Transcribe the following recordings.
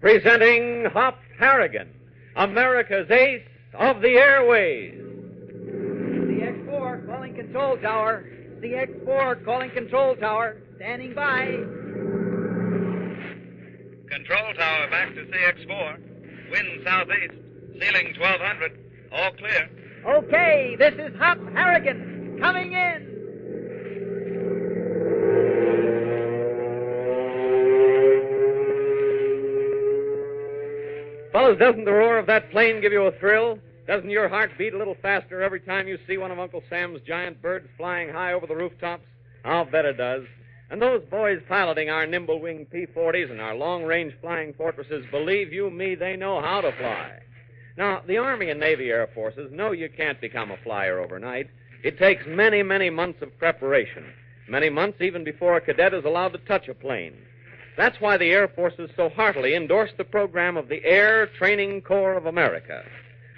Presenting Hop Harrigan, America's ace of the airways. CX-4 calling control tower. CX-4 calling control tower. Standing by. Control tower back to CX-4. Wind southeast. Ceiling 1200. All clear. Okay, this is Hop Harrigan. Coming in. Fellas, doesn't the roar of that plane give you a thrill? Doesn't your heart beat a little faster every time you see one of Uncle Sam's giant birds flying high over the rooftops? I'll bet it does. And those boys piloting our nimble-wing P-40s and our long-range flying fortresses, believe you me, they know how to fly. Now, the Army and Navy Air Forces know you can't become a flyer overnight. It takes many, many months of preparation, many months even before a cadet is allowed to touch a plane. That's why the Air Forces so heartily endorse the program of the Air Training Corps of America.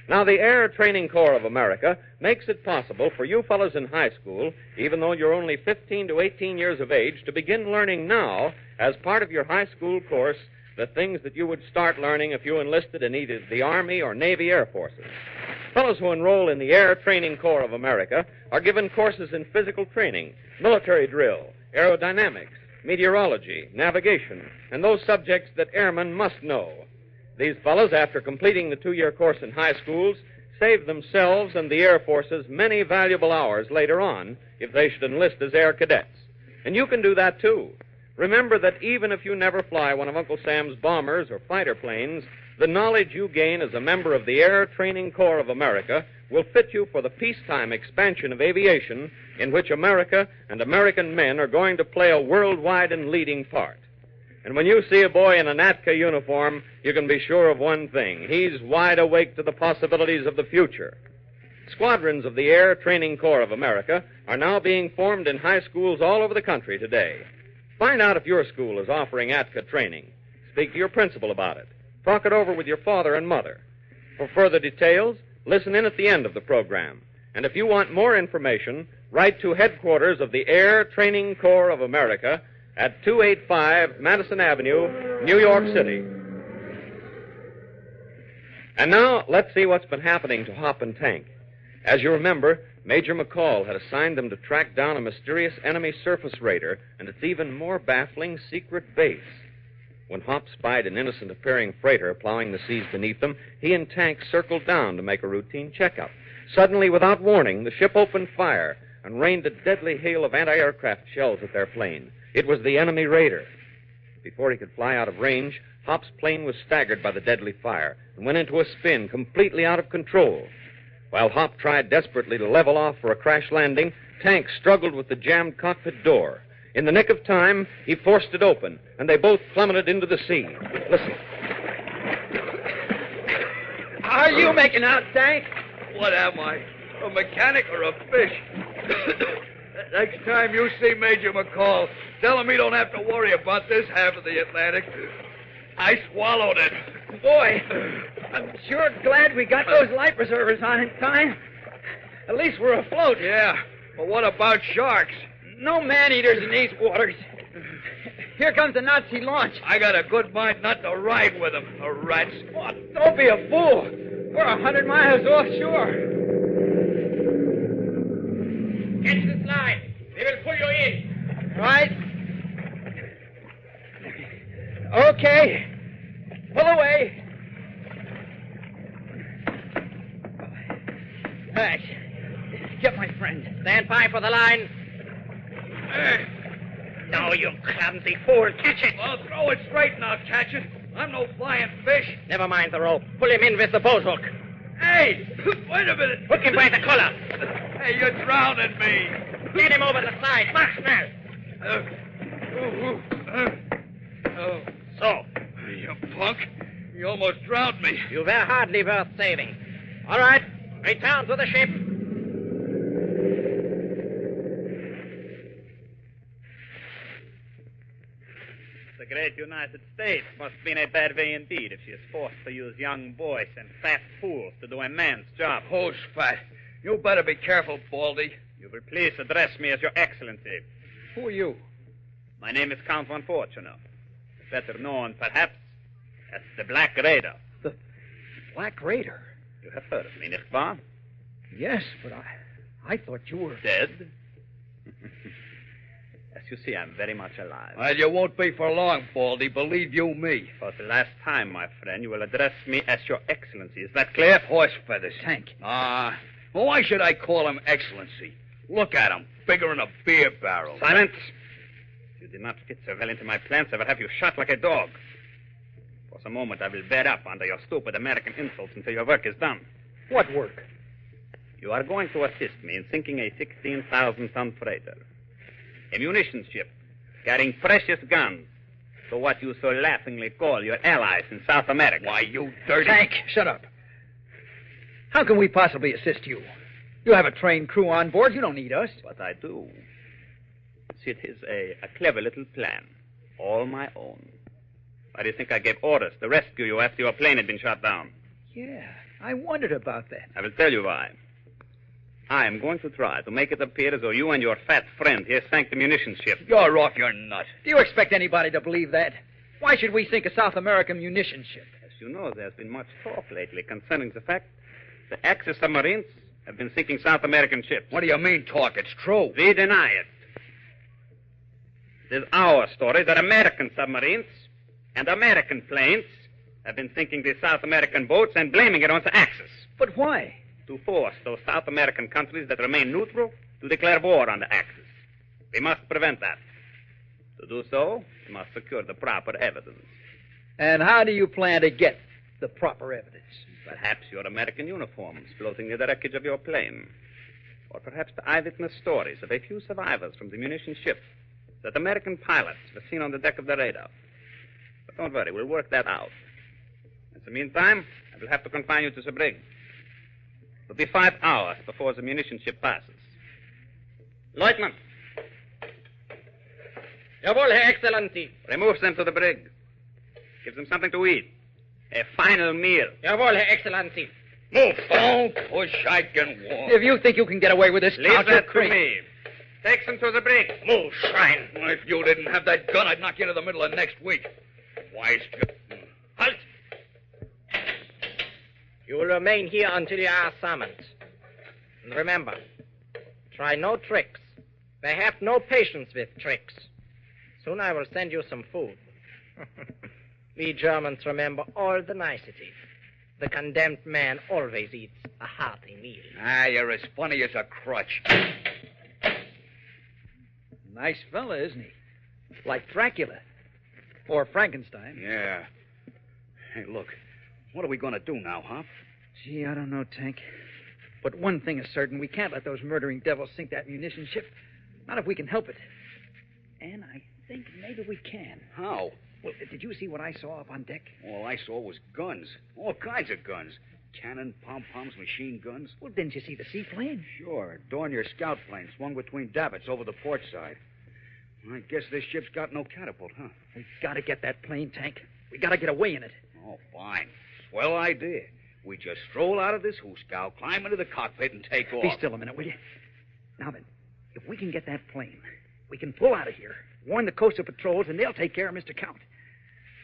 Now, the Air Training Corps of America makes it possible for you fellows in high school, even though you're only 15 to 18 years of age, to begin learning now, as part of your high school course, the things that you would start learning if you enlisted in either the Army or Navy Air Forces. Fellows who enroll in the Air Training Corps of America are given courses in physical training, military drill, aerodynamics, meteorology, navigation, and those subjects that airmen must know. These fellows, after completing the 2-year course in high schools, save themselves and the Air Forces many valuable hours later on if they should enlist as air cadets. And you can do that, too. Remember that even if you never fly one of Uncle Sam's bombers or fighter planes, the knowledge you gain as a member of the Air Training Corps of America will fit you for the peacetime expansion of aviation in which America and American men are going to play a worldwide and leading part. And when you see a boy in an ATCA uniform, you can be sure of one thing. He's wide awake to the possibilities of the future. Squadrons of the Air Training Corps of America are now being formed in high schools all over the country today. Find out if your school is offering ATCA training. Speak to your principal about it. Talk it over with your father and mother. For further details, listen in at the end of the program. And if you want more information, write to headquarters of the Air Training Corps of America at 285 Madison Avenue, New York City. And now, let's see what's been happening to Hop and Tank. As you remember, Major McCall had assigned them to track down a mysterious enemy surface raider and its even more baffling secret base. When Hop spied an innocent-appearing freighter plowing the seas beneath them, he and Tank circled down to make a routine checkup. Suddenly, without warning, the ship opened fire and rained a deadly hail of anti-aircraft shells at their plane. It was the enemy raider. Before he could fly out of range, Hop's plane was staggered by the deadly fire and went into a spin, completely out of control. While Hop tried desperately to level off for a crash landing, Tank struggled with the jammed cockpit door. In the nick of time, he forced it open, and they both plummeted into the sea. Listen. How are you making out, Tank? What am I? A mechanic or a fish? Next time you see Major McCall, tell him he don't have to worry about this half of the Atlantic. I swallowed it. Boy, I'm sure glad we got those life preservers on in time. At least we're afloat. Yeah, but what about sharks? No man-eaters in these waters. Here comes the Nazi launch. I got a good mind not to ride with them, the rats. Oh, don't be a fool. We're 100 miles offshore. Catch this line. They will pull you in. Right. Okay. Pull away. Right. Get my friend. Stand by for the line. No, you clumsy fool. Catch it. I'll throw it straight and I'll catch it. I'm no flying fish. Never mind the rope. Pull him in with the boat hook. Hey, wait a minute. Hook him by the collar. Hey, you're drowning me. Get him over the side. March now. So. You punk. You almost drowned me. You were hardly worth saving. All right. Return to the ship. The great United States must be in a bad way indeed if she is forced to use young boys and fat fools to do a man's job. Who's fat? You better be careful, Baldy. You will please address me as Your Excellency. Who are you? My name is Count von Fortuner. Better known, perhaps, That's the Black Raider. The Black Raider? You have heard of me, nicht wahr? Yes, but I thought you were... Dead? As you see, I'm very much alive. Well, you won't be for long, Baldy. Believe you me. For the last time, my friend, you will address me as Your Excellency. Is that clear? Horse feathers. Tank. Well, why should I call him Excellency? Look at him, bigger than a beer barrel. Silence! If you did not fit so well into my plans, I would have you shot like a dog. For some moment, I will bear up under your stupid American insults until your work is done. What work? You are going to assist me in sinking a 16,000-ton freighter. A munitions ship carrying precious guns to what you so laughingly call your allies in South America. Why, you dirty... Tank, shut up. How can we possibly assist you? You have a trained crew on board. You don't need us. But I do. See, it is a clever little plan. All my own. Why do you think I gave orders to rescue you after your plane had been shot down? Yeah, I wondered about that. I will tell you why. I am going to try to make it appear as though you and your fat friend here sank the munitions ship. You're off your nut. Do you expect anybody to believe that? Why should we sink a South American munition ship? As you know, there's been much talk lately concerning the fact the Axis submarines have been sinking South American ships. What do you mean, talk? It's true. We deny it. It is our story that American submarines and American planes have been sinking these South American boats and blaming it on the Axis. But why? To force those South American countries that remain neutral to declare war on the Axis. We must prevent that. To do so, we must secure the proper evidence. And how do you plan to get the proper evidence? Perhaps your American uniforms floating near the wreckage of your plane. Or perhaps the eyewitness stories of a few survivors from the munition ship that American pilots were seen on the deck of the radar. But don't worry, we'll work that out. In the meantime, I will have to confine you to the brig. It will be 5 hours before the munition ship passes. Lieutenant! Jawohl, Herr Excellency. Remove them to the brig. Give them something to eat. A final meal. Jawohl, Herr Excellency. Move. Don't push. I can walk. If you think you can get away with this, Leave Count, you're that to crazy. me. Take them to the brig. Move, swine. If you didn't have that gun, I'd knock you into the middle of next week. Wise. Halt! You will remain here until you are summoned. And remember, try no tricks. They have no patience with tricks. Soon I will send you some food. We Germans remember all the niceties. The condemned man always eats a hearty meal. You're as funny as a crutch. Nice fella, isn't he? Like Dracula. Or Frankenstein. Yeah. Hey, look. What are we going to do now, huh? Gee, I don't know, Tank. But one thing is certain. We can't let those murdering devils sink that munition ship. Not if we can help it. And I think maybe we can. How? Well, did you see what I saw up on deck? All I saw was guns. All kinds of guns. Cannon, pom-poms, machine guns. Well, didn't you see the seaplane? Sure. Dornier scout plane swung between davits over the port side. I guess this ship's got no catapult, huh? We gotta get that plane, Tank. We gotta get away in it. Oh, fine. Swell idea. We just stroll out of this hoosegow, climb into the cockpit, and take off. Be still a minute, will you? Now then, if we can get that plane, we can pull out of here, warn the coastal patrols, and they'll take care of Mr. Count.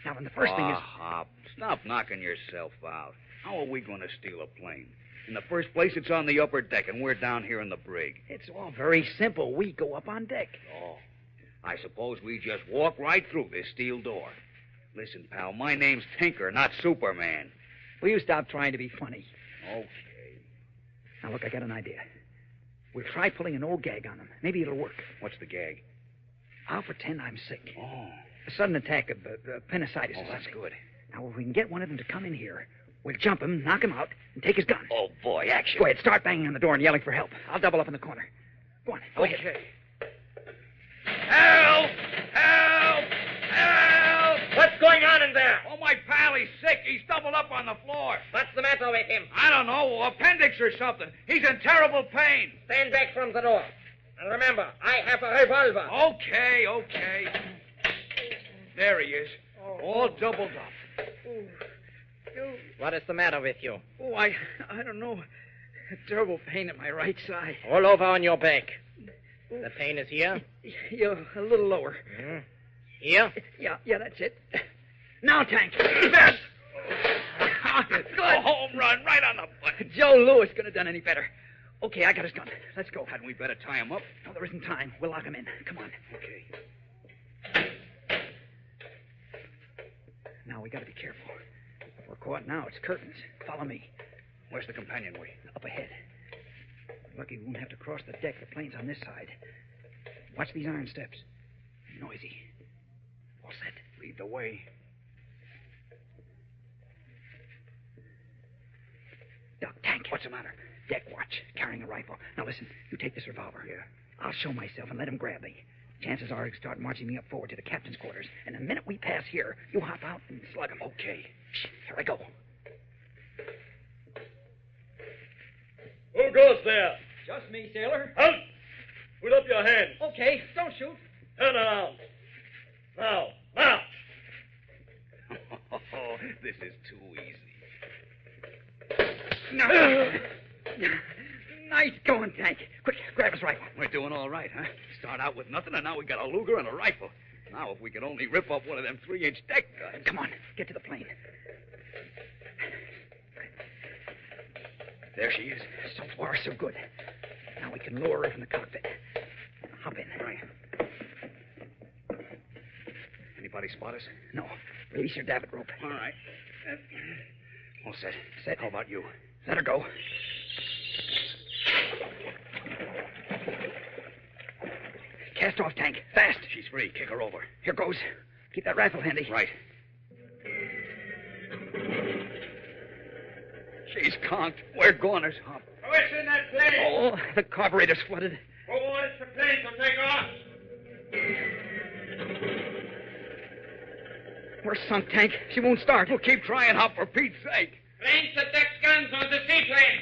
Now, then, the first thing is... Hop. Stop knocking yourself out. How are we going to steal a plane? In the first place, it's on the upper deck, and we're down here in the brig. It's all very simple. We go up on deck. Oh. I suppose we just walk right through this steel door. Listen, pal, my name's Tinker, not Superman. Will you stop trying to be funny? Okay. Now, look, I got an idea. We'll try pulling an old gag on them. Maybe it'll work. What's the gag? I'll pretend I'm sick. Oh. A sudden attack of appendicitis. Oh, that's good. Now, if we can get one of them to come in here, we'll jump him, knock him out, and take his gun. Oh, boy, action. Go ahead, start banging on the door and yelling for help. I'll double up in the corner. Go on. Go ahead. Help! Help! Help! What's going on in there? Oh, my pal, he's sick. He's doubled up on the floor. What's the matter with him? I don't know, appendix or something. He's in terrible pain. Stand back from the door. And remember, I have a revolver. Okay. There he is, all doubled up. What is the matter with you? Oh, I don't know. A terrible pain at my right side. Roll over on your back. The pain is here? Yeah, a little lower. Here? Yeah, that's it. Now, Tank. That. A home run right on the button. Joe Lewis couldn't have done any better. Okay, I got his gun. Let's go. Hadn't we better tie him up? No, there isn't time. We'll lock him in. Come on. Okay. Now, we got to be careful. If we're caught now, it's curtains. Follow me. Where's the companionway? Up ahead. Lucky we won't have to cross the deck. The plane's on this side. Watch these iron steps. Noisy. All set. Lead the way. Doc, Tank. What's the matter? Deck watch, carrying a rifle. Now listen, you take this revolver. Yeah. I'll show myself and let him grab me. Chances are he'll start marching me up forward to the captain's quarters. And the minute we pass here, you hop out and slug him. Okay. Shh, here I go. Who goes there? Just me, sailor. Halt! Put up your hands. Okay, don't shoot. Turn around. Now, now. Oh, this is too easy. Nice going, Tank. Quick, grab his rifle. We're doing all right, huh? Start out with nothing, and now we got a Luger and a rifle. Now, if we could only rip up one of them 3-inch deck guns. Come on, get to the plane. There she is. So far, so good. Now we can lower her from the cockpit. Hop in. Right. Anybody spot us? No. Release your davit rope. All right. All set. Set. How about you? Let her go. Cast off, Tank. Fast. She's free. Kick her over. Here goes. Keep that rifle handy. Right. She's conked. We're goners, Hop. What's in that plane? Oh, the carburetor's flooded. Who orders the plane to take off? We're sunk, Tank. She won't start. Well, keep trying, Hop, for Pete's sake. Range the deck guns on the seaplane.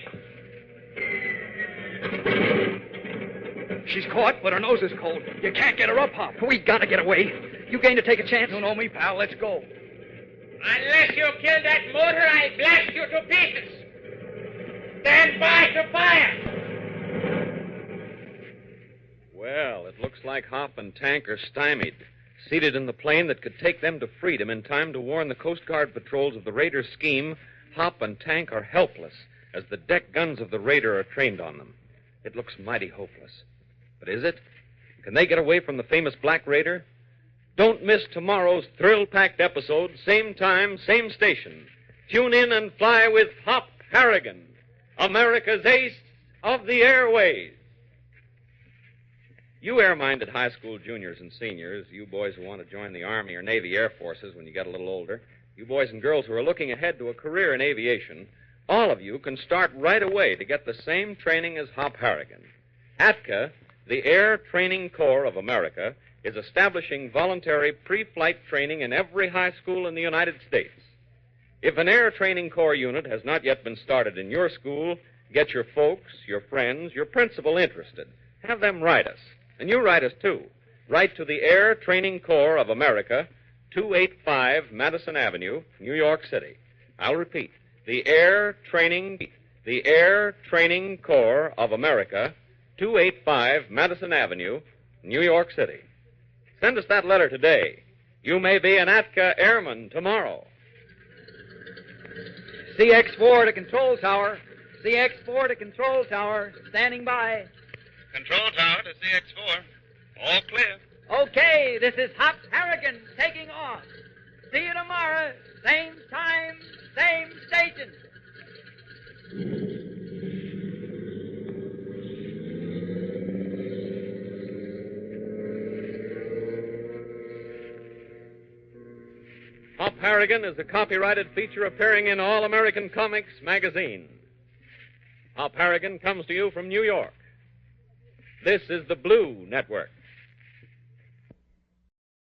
She's caught, but her nose is cold. You can't get her up, Hop. We gotta get away. You going to take a chance? You know me, pal. Let's go. Unless you kill that motor, I'll blast you to pieces. Stand by to fire. Well, it looks like Hop and Tank are stymied, seated in the plane that could take them to freedom in time to warn the Coast Guard patrols of the Raider's scheme. Hop and Tank are helpless as the deck guns of the Raider are trained on them. It looks mighty hopeless. But is it? Can they get away from the famous Black Raider? Don't miss tomorrow's thrill-packed episode, same time, same station. Tune in and fly with Hop Harrigan, America's ace of the airways. You air-minded high school juniors and seniors, you boys who want to join the Army or Navy Air Forces when you get a little older, you boys and girls who are looking ahead to a career in aviation, all of you can start right away to get the same training as Hop Harrigan. ATCA, the Air Training Corps of America, is establishing voluntary pre-flight training in every high school in the United States. If an Air Training Corps unit has not yet been started in your school, get your folks, your friends, your principal interested. Have them write us. And you write us, too. Write to the Air Training Corps of America, 285 Madison Avenue, New York City. I'll repeat. The Air Training Corps of America, 285 Madison Avenue, New York City. Send us that letter today. You may be an ATCA airman tomorrow. CX-4 to control tower. CX-4 to control tower. Standing by. Control tower to CX-4. All clear. Okay, this is Hop Harrigan taking off. See you tomorrow. Same time, same station. Hop Harrigan is a copyrighted feature appearing in All American Comics magazine. Hop Harrigan comes to you from New York. This is the Blue Network.